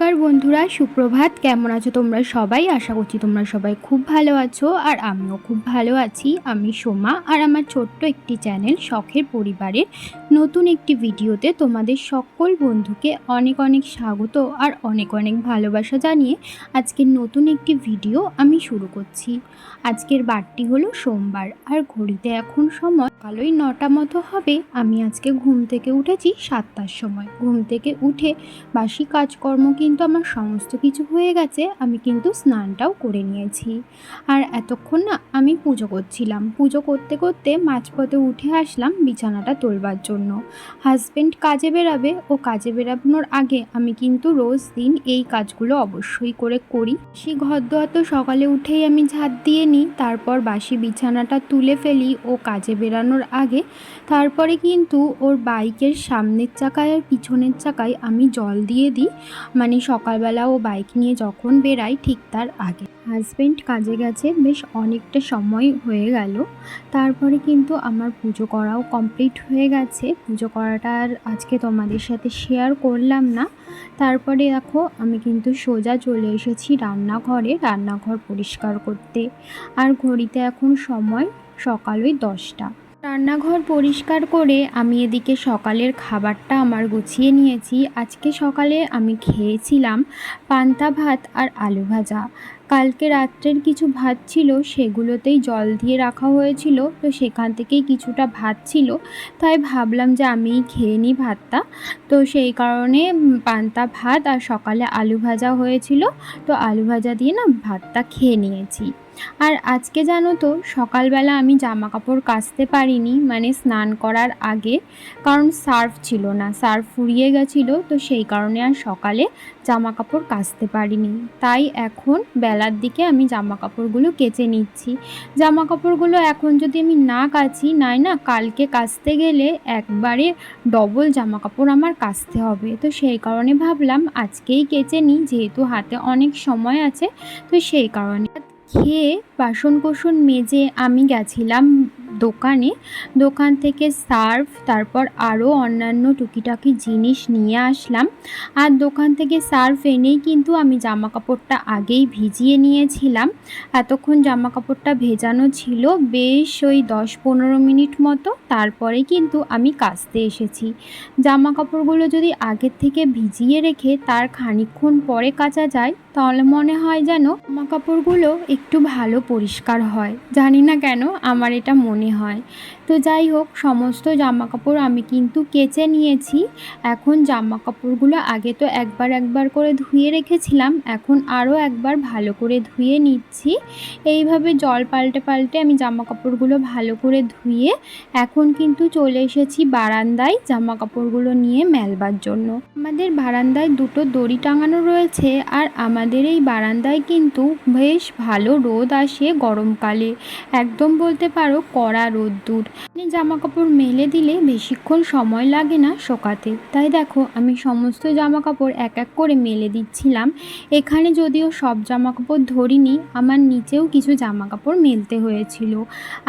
নমস্কার বন্ধুরা, সুপ্রভাত। কেমন আছো তোমরা সবাই? আশা করছি তোমরা সবাই খুব ভালো আছো, আর আমিও খুব ভালো আছি। আমি সোমা, আর আমার ছোট্ট একটি চ্যানেল শখের পরিবারের নতুন একটি ভিডিওতে তোমাদের সকল বন্ধুকে অনেক অনেক স্বাগত আর অনেক অনেক ভালোবাসা জানিয়ে আজকের নতুন একটি ভিডিও আমি শুরু করছি। আজকের বারটি হলো সোমবার, আর ঘড়িতে এখন সময় সকালই 9টা মতো হবে। আমি আজকে ঘুম থেকে উঠেছি 7টার সময়। ঘুম থেকে উঠে বাসি কাজকর্ম কিন্তু আমার সমস্ত কিছু হয়ে গেছে। আমি কিন্তু স্নানটাও করে নিয়েছি, আর এতক্ষণ না আমি পুজো করছিলাম। পুজো করতে করতে মাঝপথে উঠে আসলাম বিছানাটা তোলবার জন্য। হাজব্যান্ড কাজে বেরাবে, ও কাজে বেরানোর আগে আমি কিন্তু রোজ দিন এই কাজগুলো অবশ্যই করি। সেই ঘর দোয়া তো সকালে উঠেই আমি ঝাঁট দিয়ে নিই, তারপর বাসি বিছানাটা তুলে ফেলি ও কাজে বেরানোর আগে। তারপরে কিন্তু ওর বাইকের সামনের চাকায় আর পিছনের চাকায় আমি জল দিয়ে দিই, মানে সকালবেলা ও বাইক নিয়ে যখন বেরাই ঠিক তার আগে। হাজব্যান্ড কাজে গেছে বেশ অনেকটা সময় হয়ে গেল। তারপরে কিন্তু আমার পুজো করাও কমপ্লিট হয়ে গেছে। পুজো করাটা আর আজকে তোমাদের সাথে শেয়ার করলাম না। তারপরে দেখো আমি কিন্তু সোজা চলে এসেছি রান্নাঘর পরিষ্কার করতে। আর ঘড়িতে এখন সময় সকাল ওই 10টা। রান্নাঘর পরিষ্কার করে আমি এদিকে সকালের খাবারটা আমার গুছিয়ে নিয়েছি। আজকে সকালে আমি খেয়েছিলাম পান্তা ভাত আর আলু ভাজা। কালকে রাত্রের কিছু ভাত ছিল, সেগুলোতেই জল দিয়ে রাখা হয়েছিল, তো সেখান থেকেই কিছুটা ভাত ছিল, তাই ভাবলাম যে আমিই খেয়ে নিই ভাতটা। তো সেই কারণে পান্তা ভাত আর সকালে আলু ভাজা হয়েছিল, তো আলু ভাজা দিয়ে না ভাতটা খেয়ে নিয়েছি। আর আজকে জানো তো, সকালবেলা আমি জামা কাপড় কাচতে পারিনি, মানে স্নান করার আগে, কারণ সার্ফ ছিল না, সার্ফ ফুরিয়ে গেছিলো, তো সেই কারণে আর সকালে জামা কাপড় কাচতে পারিনি। তাই এখন বেলার দিকে আমি জামা কাপড়গুলো কেচে নিচ্ছি। জামা কাপড়গুলো এখন যদি আমি না কাচি, না কালকে কাচতে গেলে একবারে ডবল জামা কাপড় আমার কাচতে হবে। তো সেই কারণে ভাবলাম আজকেই কেচে নিই, যেহেতু হাতে অনেক সময় আছে। তো সেই কারণে খেয়ে বাসন কোসন মেজে আমি গেছিলাম দোকান থেকে সার্ফ, তারপর আরও অন্যান্য টুকিটাকি জিনিস নিয়ে আসলাম। আর দোকান থেকে সার্ফ এনেই কিন্তু আমি জামা কাপড়টা আগেই ভিজিয়ে নিয়েছিলাম। এতক্ষণ জামা কাপড়টা ভেজানো ছিল বেশ ওই 10-15 মিনিট মতো। তারপরে কিন্তু আমি কাচতে এসেছি। জামা কাপড়গুলো যদি আগের থেকে ভিজিয়ে রেখে তার খানিকক্ষণ পরে কাচা যায়, তাহলে মনে হয় যেন জামা কাপড়গুলো একটু ভালো পরিষ্কার হয়। জানি না কেন আমার এটা মনে হয়। তো যাই হোক, সমস্ত জামা কাপড় আমি কিন্তু কেচে নিয়েছি। এখন জামা কাপড়গুলো আগে তো একবার করে ধুয়ে রেখেছিলাম, এখন আরও একবার ভালো করে ধুয়ে নিচ্ছি। এইভাবে জল পাল্টে আমি জামা কাপড়গুলো ভালো করে ধুয়ে এখন কিন্তু চলে এসেছি বারান্দায় জামা কাপড়গুলো নিয়ে মেলবার জন্য। আমাদের বারান্দায় দুটো দড়ি টাঙানো রয়েছে, আর আমাদের এই বারান্দায় কিন্তু বেশ ভালো রোদ আসে গরমকালে, একদম বলতে পারো কড়া রোদ্দুর। জামা কাপড় মেলে দিলে বেশিক্ষণ সময় লাগে না শোকাতে। তাই দেখো আমি সমস্ত জামা কাপড় এক এক করে মেলে দিচ্ছিলাম। এখানে যদিও সব জামা কাপড় ধরিনি, আমার নিচেও কিছু জামা কাপড় মেলতে হয়েছিল।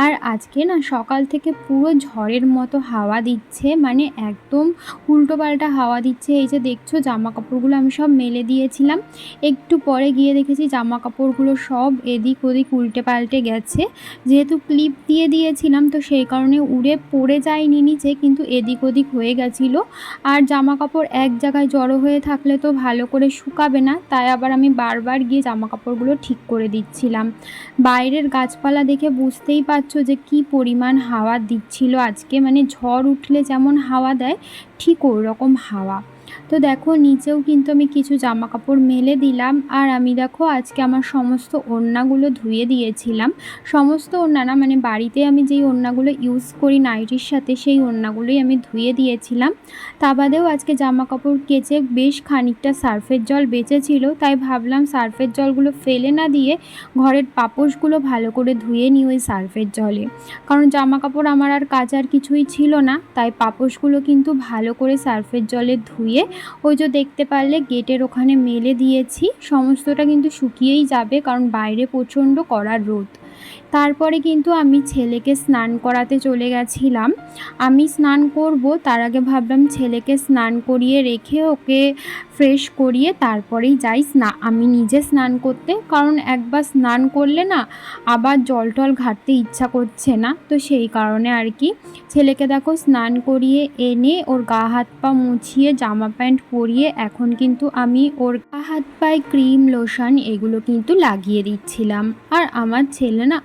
আর আজকে না সকাল থেকে পুরো ঝড়ের মতো হাওয়া দিচ্ছে, মানে একদম উল্টোপাল্টা হাওয়া দিচ্ছে। এই যে দেখছো জামা কাপড়গুলো আমি সব মেলে দিয়েছিলাম, একটু পরে গিয়ে দেখেছি জামা কাপড়গুলো সব এদিক ওদিক উল্টে পাল্টে গেছে। যেহেতু ক্লিপ দিয়ে দিয়েছিলাম, তো সেই কারণে উড়ে পড়ে যায়নি নিচে, কিন্তু এদিক ওদিক হয়ে গেছিলো। আর জামা কাপড় এক জায়গায় জড়ো হয়ে থাকলে তো ভালো করে শুকাবে না, তাই আবার আমি বারবার গিয়ে জামা কাপড়গুলো ঠিক করে দিচ্ছিলাম। বাইরের গাছপালা দেখে বুঝতেই পারছো যে কি পরিমাণ হাওয়া দিচ্ছিল আজকে, মানে ঝড় উঠলে যেমন হাওয়া দেয় ঠিক ওই রকম হাওয়া। তো দেখো নিচেও কিন্তু আমি কিছু জামা কাপড় মেলে দিলাম। আর আমি দেখো আজকে আমার সমস্ত ওড়নাগুলো ধুয়ে দিয়েছিলাম। সমস্ত ওড়না না, মানে বাড়িতে আমি যেই ওড়নাগুলো ইউজ করি নাইটির সাথে, সেই ওড়নাগুলোই আমি ধুয়ে দিয়েছিলাম। তা বাদেও আজকে জামা কাপড় কেচে বেশ খানিকটা সার্ফের জল বেঁচেছিল, তাই ভাবলাম সার্ফের জলগুলো ফেলে না দিয়ে ঘরের পাপোশগুলো ভালো করে ধুয়ে নিই ওই সার্ফের জলে। কারণ জামা কাপড় আমার আর কাচার কিছুই ছিল না, তাই পাপোশগুলো কিন্তু ভালো করে সার্ফের জলে ধুয়ে ওই যে দেখতে পারলে গেটের ওখানে মেলে দিয়েছি। সমস্তটা কিন্তু শুকিয়েই যাবে, কারণ বাইরে প্রচণ্ড কড়া রোদ। তারপরে কিন্তু আমি ছেলেকে স্নান করাতে চলে গেছিলাম। আমি স্নান করব তার আগে ভাবলাম ছেলেকে স্নান করিয়ে রেখে ওকে ফ্রেশ করিয়ে তারপরেই যাই আমি নিজে স্নান করতে, কারণ একবার স্নান করলে না আবার জল টল ঘাটতে ইচ্ছা করছে না। তো সেই কারণে আর কি ছেলেকে দেখো স্নান করিয়ে এনে ওর গা হাত পা মুছিয়ে জামা প্যান্ট পরিয়ে এখন কিন্তু আমি ওর গা হাত পায়ে ক্রিম লোশন এগুলো কিন্তু লাগিয়ে দিচ্ছিলাম। আর আমার ছেলে না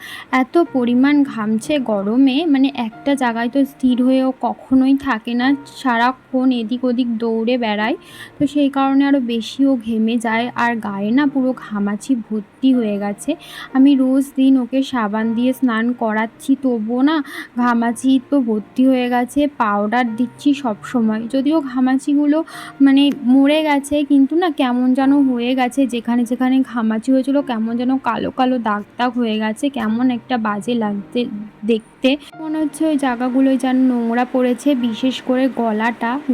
এত পরিমাণ ঘামছে গরমে, মানে একটা জায়গায় তো স্থির হয়েও কখনোই থাকে না, সারাক্ষণ এদিক ওদিক দৌড়ে বেড়ায়। তো সেই কারণে আরও বেশিও ঘেমে যায় আর গায়ে না পুরো ঘামাচি ভর্তি হয়ে গেছে। আমি রোজ দিন ওকে সাবান দিয়ে স্নান করাচ্ছি, তবুও না ঘামাচি তো ভর্তি হয়ে গেছে। পাউডার দিচ্ছি সব সময়, যদিও ঘামাচিগুলো মানে মরে গেছে, কিন্তু না কেমন যেন হয়ে গেছে, যেখানে যেখানে ঘামাচি হয়েছিল কেমন যেন কালো কালো দাগ দাগ হয়ে গেছে, কেমন একটা বাজে লাগতে দেখতে। মনে হচ্ছে ওই জায়গাগুলোয় যেন নোংরা পড়েছে, বিশেষ করে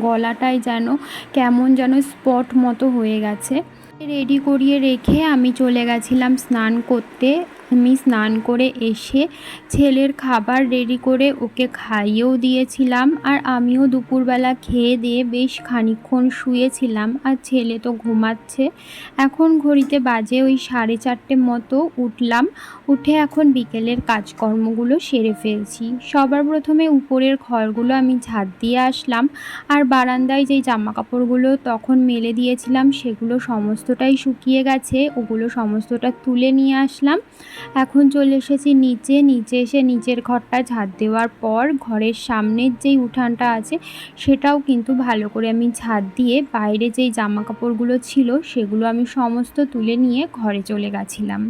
গলাটায় যেন কেমন যেন স্পট মতো হয়ে গেছে। রেডি করিয়ে রেখে আমি চলে গেছিলাম স্নান করতে। আমি স্নান করে এসে ছেলের খাবার রেডি করে ওকে খাইয়েও দিয়েছিলাম, আর আমিও দুপুরবেলা খেয়ে দিয়ে বেশ খানিকক্ষণ শুয়েছিলাম। আর ছেলে তো ঘুমাচ্ছে। এখন ঘড়িতে বাজে ওই 4:30 মতো। উঠে এখন বিকেলের কাজকর্মগুলো সেরে ফেলছি। সবার প্রথমে উপরের ঘরগুলো আমি ঝাড় দিয়ে আসলাম, আর বারান্দায় যেই জামা কাপড়গুলো তখন মেলে দিয়েছিলাম সেগুলো সমস্তটাই শুকিয়ে গেছে, ওগুলো সমস্তটা তুলে নিয়ে আসলাম। এখন চলে এসেছি নিচে এসে নিচের ঘরটা ঝাড় দেওয়ার পর ঘরের সামনের যেই উঠানটা আছে সেটাও কিন্তু ভালো করে আমি ঝাড় দিয়ে বাইরে যেই জামা কাপড়গুলো ছিল সেগুলো আমি সমস্ত তুলে নিয়ে ঘরে চলে গেছিলাম।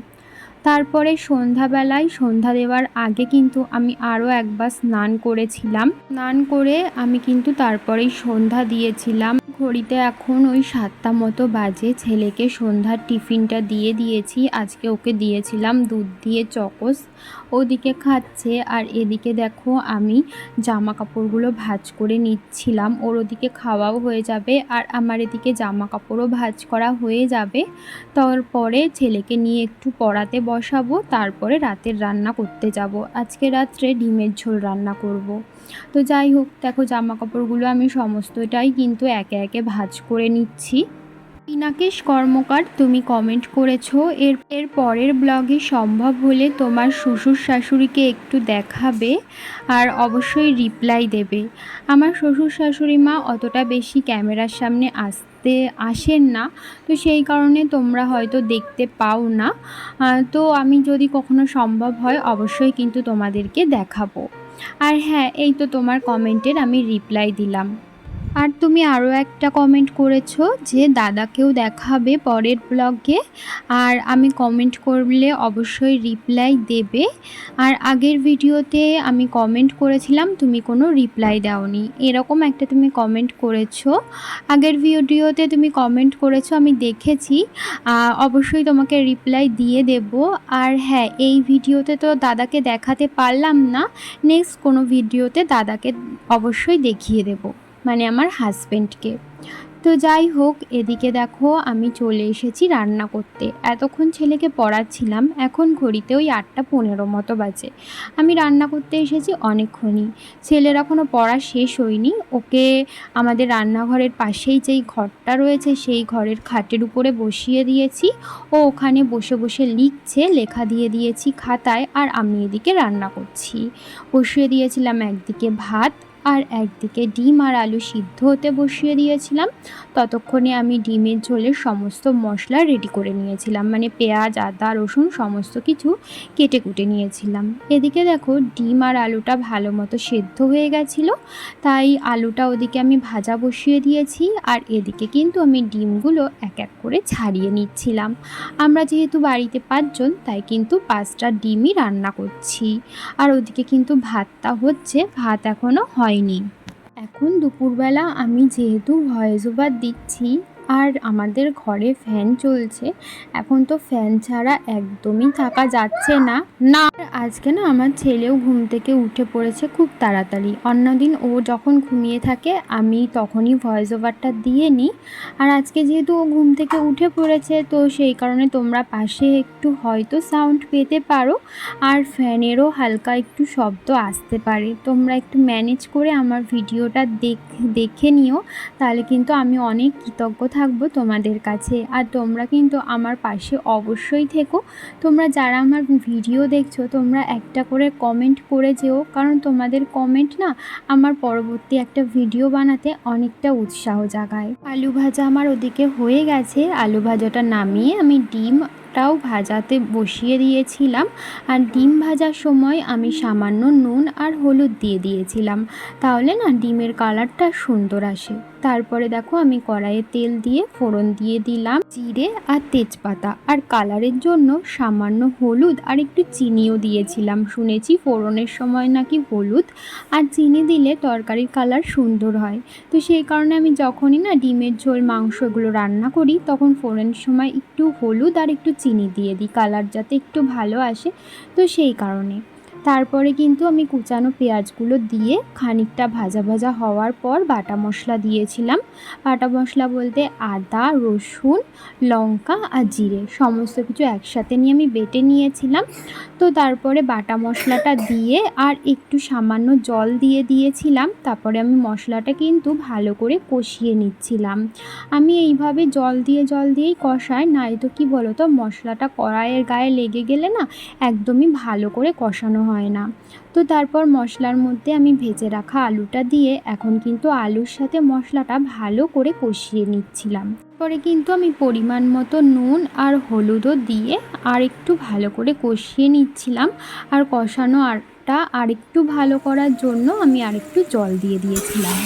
তারপরে সন্ধ্যাবেলায় সন্ধ্যা দেওয়ার আগে কিন্তু আমি আরও একবার স্নান করেছিলাম। স্নান করে আমি কিন্তু তারপরেই সন্ধ্যা দিয়েছিলাম। ঘড়িতে এখন ওই 7টা মতো বাজে। ছেলেকে সন্ধ্যার টিফিনটা দিয়ে দিয়েছি। আজকে ওকে দিয়েছিলাম দুধ দিয়ে চকোস, ওদিকে খাচ্ছে। আর এদিকে দেখো আমি জামা কাপড়গুলো ভাঁজ করে নিচ্ছিলাম। ওর ওদিকে খাওয়াও হয়ে যাবে আর আমার এদিকে জামা কাপড়ও ভাঁজ করা হয়ে যাবে। তারপরে ছেলেকে নিয়ে একটু পড়াতে বসাবো, তারপরে রাতের রান্না করতে যাব। আজকে রাত্রে ডিমের ঝোল রান্না করব। তো যাই হোক, দেখো জামা কাপড়গুলো আমি সমস্তটাই কিন্তু একে একে ভাঁজ করে নিচ্ছি। পিনাকেশ কর্মকার তুমি কমেন্ট করেছো এর পরের ব্লগে সম্ভব হলে তোমার শ্বশুর শাশুড়িকে একটু দেখাবে আর অবশ্যই রিপ্লাই দেবে। আমার শ্বশুর শাশুড়ি মা অতটা বেশি ক্যামেরার সামনে আসেন না, তো সেই কারণে তোমরা হয়তো দেখতে পাও না। তো আমি যদি কখনো সম্ভব হয় অবশ্যই কিন্তু তোমাদেরকে দেখাবো। আর হ্যাঁ, এই তো তোমার কমেন্টের আমি রিপ্লাই দিলাম। আর তুমি আরও একটা কমেন্ট করেছো যে দাদাকেও দেখাবে পরের ব্লগে, আর আমি কমেন্ট করলে অবশ্যই রিপ্লাই দেবে। আর আগের ভিডিওতে আমি কমেন্ট করেছিলাম, তুমি কোনো রিপ্লাই দাওনি, এরকম একটা তুমি কমেন্ট করেছো। আগের ভিডিওতে তুমি কমেন্ট করেছো, আমি দেখেছি। অবশ্যই তোমাকে রিপ্লাই দিয়ে দেব। আর হ্যাঁ, এই ভিডিওতে তো দাদাকে দেখাতে পারলাম না, নেক্সট কোনো ভিডিওতে দাদাকে অবশ্যই দেখিয়ে দেব, মানে আমার হাজব্যান্ডকে। তো যাই হোক, এদিকে দেখো আমি চলে এসেছি রান্না করতে। এতক্ষণ ছেলেকে পড়াচ্ছিলাম, এখন ঘড়িতে ওই 8:15 মতো বাজে। আমি রান্না করতে এসেছি অনেকক্ষণই। ছেলের এখনও পড়া শেষ হয়নি। ওকে আমাদের রান্নাঘরের পাশেই যেই ঘরটা রয়েছে সেই ঘরের খাটের উপরে বসিয়ে দিয়েছি। ও ওখানে বসে বসে লিখছে, লেখা দিয়ে দিয়েছি খাতায়, আর আমি এদিকে রান্না করছি। বসিয়ে দিয়েছিলাম একদিকে ভাত, আর একদিকে ডিম আর আলু সিদ্ধ হতে বসিয়ে দিয়েছিলাম। ততক্ষণে আমি ডিমের ঝোলের সমস্ত মশলা রেডি করে নিয়েছিলাম, মানে পেঁয়াজ আদা রসুন সমস্ত কিছু কেটে কুটে নিয়েছিলাম। এদিকে দেখো ডিম আর আলুটা ভালো মতো সেদ্ধ হয়ে গেছিলো, তাই আলুটা ওদিকে আমি ভাজা বসিয়ে দিয়েছি। আর এদিকে কিন্তু আমি ডিমগুলো এক এক করে ছাড়িয়ে নিচ্ছিলাম। আমরা যেহেতু বাড়িতে 5 জন, তাই কিন্তু 5টা ডিমই রান্না করছি। আর ওদিকে কিন্তু ভাতটা হচ্ছে, ভাত এখনও হয়নি। এখন দুপুরবেলা আমি যেহেতু ভয়েস ওভার দিচ্ছি, আর আমাদের ঘরে ফ্যান চলছে। এখন তো ফ্যান ছাড়া একদমই থাকা যাচ্ছে না। আজকে না আমার ছেলেও ঘুম থেকে উঠে পড়েছে খুব তাড়াতাড়ি। অন্যদিন ও যখন ঘুমিয়ে থাকে আমি তখনই ভয়েস ওভারটা দিয়ে নিই। আর আজকে যেহেতু ও ঘুম থেকে উঠে পড়েছে, তো সেই কারণে তোমরা পাশে একটু হয়তো সাউন্ড পেতে পারো, আর ফ্যানেরও হালকা একটু শব্দ আসতে পারে। তোমরা একটু ম্যানেজ করে আমার ভিডিওটা দেখে নিও, তাহলে কিন্তু আমি অনেক কৃতজ্ঞ থাকবো তোমাদের কাছে। আর তোমরা কিন্তু আমার পাশে অবশ্যই থেকো। তোমরা যারা আমার ভিডিও দেখছো তোমরা একটা করে কমেন্ট করে যেও, কারণ তোমাদের কমেন্ট না আমার পরবর্তী একটা ভিডিও বানাতে অনেকটা উৎসাহ জাগায়। আলু ভাজা আমার ওদিকে হয়ে গেছে। আলু ভাজাটা নামিয়ে আমি ডিমটাও ভাজাতে বসিয়ে দিয়েছিলাম। আর ডিম ভাজার সময় আমি সামান্য নুন আর হলুদ দিয়ে দিয়েছিলাম, তাহলে না ডিমের কালারটা সুন্দর আসে। তারপরে দেখো আমি কড়াইয়ে তেল দিয়ে ফোড়ন দিয়ে দিলাম জিরে আর তেজপাতা, আর কালারের জন্য সামান্য হলুদ আর একটু চিনিও দিয়েছিলাম। শুনেছি ফোড়নের সময় নাকি হলুদ আর চিনি দিলে তরকারির কালার সুন্দর হয়। তো সেই কারণে আমি যখনই না ডিমের ঝোল মাংস এগুলো রান্না করি তখন ফোড়নের সময় একটু হলুদ আর একটু চিনি দিয়ে দিই, কালার যাতে একটু ভালো আসে। তো সেই কারণে তারপরে কিন্তু আমি কুচানো পেঁয়াজগুলো দিয়ে খানিকটা ভাজা ভাজা হওয়ার পর বাটা মশলা দিয়েছিলাম। বাটা মশলা বলতে আদা, রসুন, লঙ্কা আর জিরে সমস্ত কিছু একসাথে নিয়ে আমি বেটে নিয়েছিলাম। তো তারপরে বাটা মশলাটা দিয়ে আর একটু সামান্য জল দিয়ে দিয়েছিলাম। তারপরে আমি মশলাটা কিন্তু ভালো করে কষিয়ে নিচ্ছিলাম। আমি এইভাবে জল দিয়েই কষাই, নয়তো কি বলো তো মশলাটা কড়াইয়ের গায়ে লেগে গেলে না একদমই ভালো করে কষানো হয় না। তো তারপর মশলার মধ্যে আমি ভেজে রাখা আলুটা দিয়ে এখন কিন্তু আলুর সাথে মশলাটা ভালো করে কষিয়ে নিচ্ছিলাম। পরে কিন্তু আমি পরিমাণ মতো নুন আর হলুদও দিয়ে আর একটু ভালো করে কষিয়ে নিচ্ছিলাম। আর কষানো আরটা আরেকটু ভালো করার জন্য আমি আরেকটু জল দিয়ে দিয়েছিলাম।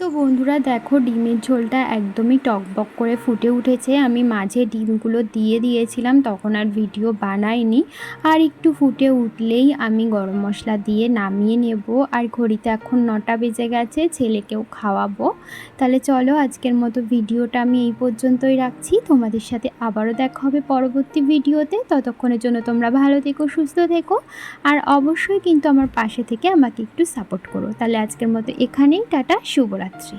তো বন্ধুরা দেখো ডিমের ঝোলটা একদমই টকবক করে ফুটে উঠেছে। আমি মাঝে ডিমগুলো দিয়ে দিয়েছিলাম, তখন আর ভিডিও বানাইনি। আর একটু ফুটে উঠলেই আমি গরম মশলা দিয়ে নামিয়ে নেব। আর ঘড়িতে এখন 9টা বেজে গেছে, ছেলেকেও খাওয়াবো। তাহলে চলো আজকের মতো ভিডিওটা আমি এই পর্যন্তই রাখছি। তোমাদের সাথে আবারও দেখা হবে পরবর্তী ভিডিওতে। ততক্ষণের জন্য তোমরা ভালো থেকো, সুস্থ থেকো, আর অবশ্যই কিন্তু আমার পাশে থেকে আমাকে একটু সাপোর্ট করো। তাহলে আজকের মতো এখানেই টাটা, শুভরাত্রি।